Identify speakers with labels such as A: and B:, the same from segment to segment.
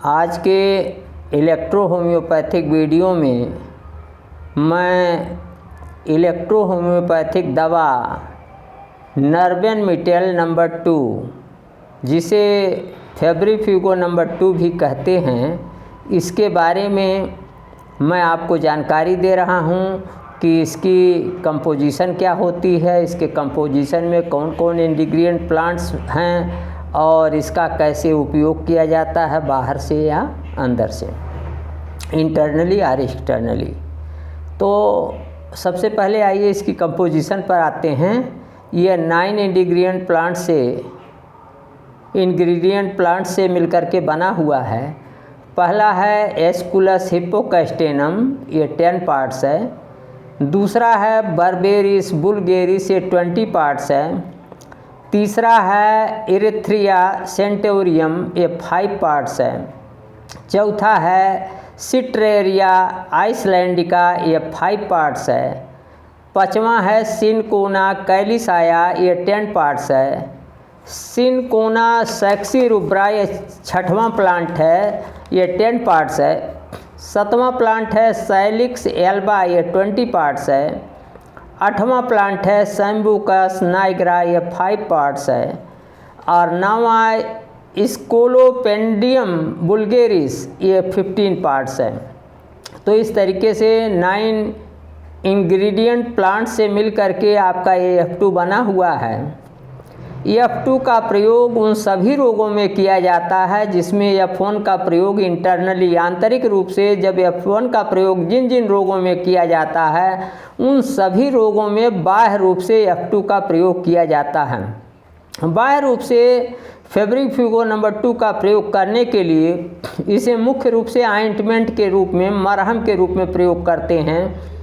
A: आज के electro homeopathic video में मैं इलेक्ट्रो होम्योपैथिक दवा नर्बेनमिटेल नंबर 2, जिसे फेब्रिफ्यूगो नंबर 2 भी कहते हैं, इसके बारे में मैं आपको जानकारी दे रहा हूँ कि इसकी कंपोजिशन क्या होती है, इसके कंपोजिशन में कौन कौन इंग्रेडिएंट प्लांट्स हैं और इसका कैसे उपयोग किया जाता है, बाहर से या अंदर से, इंटरनली और एक्सटर्नली। तो सबसे पहले आइए इसकी कंपोजिशन पर आते हैं। यह 9 इंग्रेडिएंट प्लांट से मिलकर के बना हुआ है। पहला है एस्कुलस हिप्पोकैस्टेनम, ये 10 पार्ट्स है। दूसरा है बर्बेरिस बुल्गेरिस, ये 20 पार्ट्स है। तीसरा है इरिथ्रिया सेंटोरियम, ये 5 पार्ट्स है। चौथा है सिट्रेरिया आइसलैंडिका, ये 5 पार्ट्स है। पाँचवा है सिनकोना कैलिसाया, ये 10 पार्ट्स है। सिनकोना सेक्सी रुब्रा, ये 6वां प्लांट है, ये 10 पार्ट्स है। 7वां प्लांट है सैलिक्स एल्बा, ये 20 पार्ट्स है। 8वां प्लांट है सैम्बुकस नाइग्रा, ये 5 पार्ट्स है। और 9वां स्कोलोपेंडियम बुल्गेरिस, ये 15 पार्ट्स है। तो इस तरीके से 9 इंग्रेडिएंट प्लांट से मिल करके आपका AF2 बना हुआ है। AF2 का प्रयोग उन सभी रोगों में किया जाता है जिसमें F1 का प्रयोग इंटरनली आंतरिक रूप से, जब F1 का प्रयोग जिन जिन रोगों में किया जाता है उन सभी रोगों में बाह्य रूप से F2 का प्रयोग किया जाता है। बाह्य रूप से फेब्रिफ्यूगो नंबर 2 का प्रयोग करने के लिए इसे मुख्य रूप से ऑइंटमेंट के रूप में, मरहम के रूप में प्रयोग करते हैं।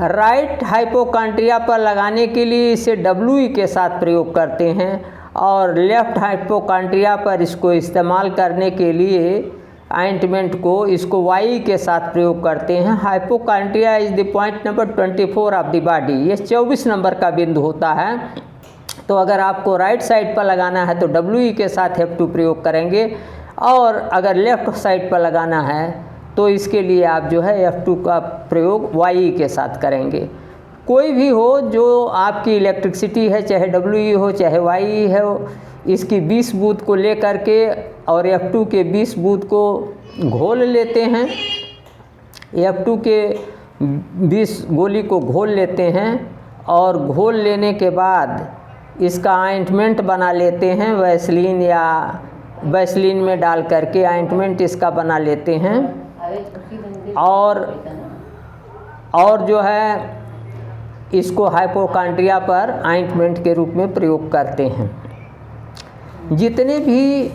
A: राइट हाइपोकॉन्ड्रिया पर लगाने के लिए इसे WE के साथ प्रयोग करते हैं और लेफ्ट हाइपोकॉन्ड्रिया पर इसको इस्तेमाल करने के लिए ऑइंटमेंट को इसको YE के साथ प्रयोग करते हैं। Hypochondria is the point number 24 of the body, ये 24 नंबर का बिंदु होता है। तो अगर आपको राइट साइड पर लगाना है तो WE के साथ F2 प्रयोग करेंगे और अगर लेफ्ट साइड पर लगाना है तो इसके लिए आप जो है F2 का प्रयोग YE के साथ करेंगे। कोई भी हो जो आपकी इलेक्ट्रिसिटी है, चाहे WE हो चाहे YE हो, इसकी 20 बूंद को ले करके और F2 के 20 बूंद को घोल लेते हैं। F2 के 20 गोली को घोल लेते हैं और घोल लेने के बाद इसका ऑइंटमेंट बना लेते हैं। वैसलीन या वैसलीन में डाल करके ऑइंटमेंट इसका बना लेते हैं और जो है इसको हाइपोकॉन्ड्रिया पर ऑइंटमेंट के रूप में प्रयोग करते हैं। जितने भी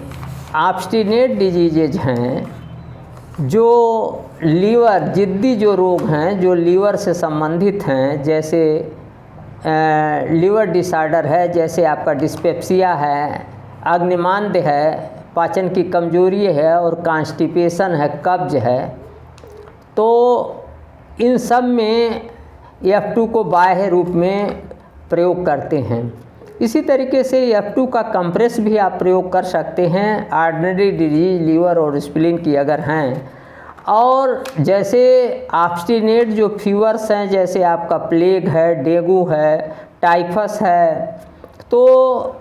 A: ऑब्स्टिनेट डिजीजेज हैं, जो लीवर जिद्दी जो रोग हैं, जो लीवर से संबंधित हैं, जैसे लीवर डिसऑर्डर है, जैसे आपका डिस्पेप्सिया है, अग्निमांद है, पाचन की कमजोरी है और कॉन्स्टिपेशन है, कब्ज है, तो इन सब में F2 को बाह्य रूप में प्रयोग करते हैं। इसी तरीके से F2 का कंप्रेस भी आप प्रयोग कर सकते हैं ऑर्डिनरी डिजीज लीवर और स्प्लीन की अगर हैं। और जैसे ऑब्स्टिनेट जो फीवर्स हैं, जैसे आपका प्लेग है, डेंगू है, टाइफस है, तो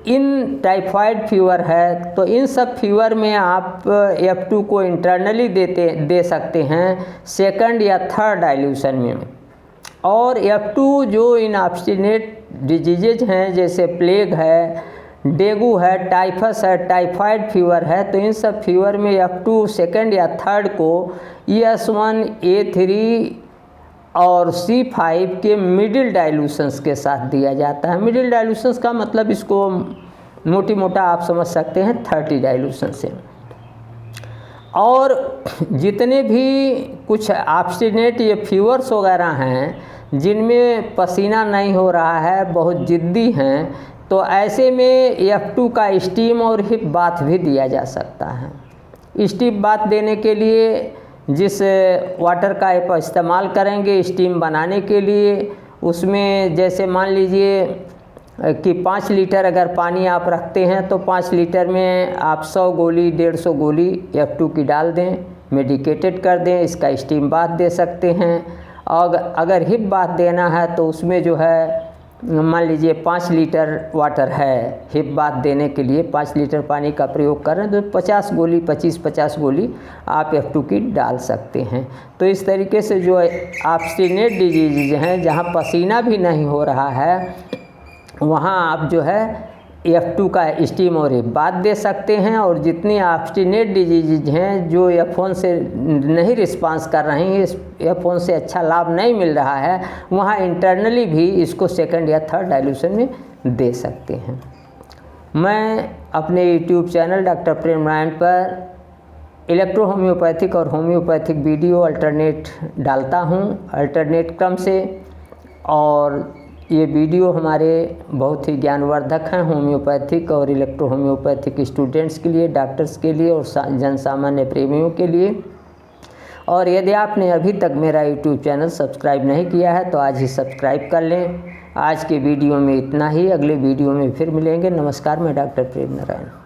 A: इन टाइफाइड फीवर है, तो इन सब फीवर में आप F2 को इंटरनली दे सकते हैं 2nd या 3rd डाइल्यूशन में। और F2 जो इन ऑब्स्टिनेट डिजीजेज हैं, जैसे प्लेग है, डेंगू है, टाइफस है, टाइफाइड फीवर है, तो इन सब फीवर में F2 2nd या 3rd को ES1, A3 और C5 के मिडिल डाइल्यूशंस के साथ दिया जाता है। मिडिल डाइल्यूशंस का मतलब इसको मोटी मोटा आप समझ सकते हैं 30 डाइल्यूशन से। और जितने भी कुछ ऑब्स्टिनेट ये फीवर्स वगैरह हैं जिनमें पसीना नहीं हो रहा है, बहुत जिद्दी हैं, तो ऐसे में F2 का स्टीम और हिप बाथ भी दिया जा सकता है। स्टीम बाथ देने के लिए जिस वाटर का आप इस्तेमाल करेंगे स्टीम बनाने के लिए, उसमें जैसे मान लीजिए कि 5 लीटर अगर पानी आप रखते हैं तो 5 लीटर में आप 100 गोली 150 गोली F2 की डाल दें, मेडिकेटेड कर दें। इसका स्टीम बाथ दे सकते हैं। और अगर हिप बाथ देना है तो उसमें जो है मान लीजिए 5 लीटर वाटर है, हिप बाथ देने के लिए 5 लीटर पानी का प्रयोग कर रहे हैं तो 50 गोली 25-50 गोली आप F2 की डाल सकते हैं। तो इस तरीके से जो ऑब्स्टिनेट डिजीज हैं, जहाँ पसीना भी नहीं हो रहा है, वहाँ आप जो है F2 का स्टीम और हिप बाथ दे सकते हैं। और जितनी ऑब्स्टिनेट डिजीज हैं जो F1 से नहीं रिस्पांस कर रही हैं, इस F1 से अच्छा लाभ नहीं मिल रहा है, वहाँ इंटरनली भी इसको सेकंड या थर्ड डाइल्यूशन में दे सकते हैं। मैं अपने यूट्यूब चैनल डॉक्टर प्रेम नारायण पर इलेक्ट्रो होम्योपैथिक और होम्योपैथिक वीडियो अल्टरनेट डालता हूँ, अल्टरनेट क्रम से। और ये वीडियो हमारे बहुत ही ज्ञानवर्धक हैं होम्योपैथिक और इलेक्ट्रो होम्योपैथिक स्टूडेंट्स के लिए, डॉक्टर्स के लिए और जन सामान्य प्रेमियों के लिए। और यदि आपने अभी तक मेरा यूट्यूब चैनल सब्सक्राइब नहीं किया है तो आज ही सब्सक्राइब कर लें। आज के वीडियो में इतना ही, अगले वीडियो में फिर मिलेंगे। नमस्कार, मैं डॉक्टर प्रेम नारायण।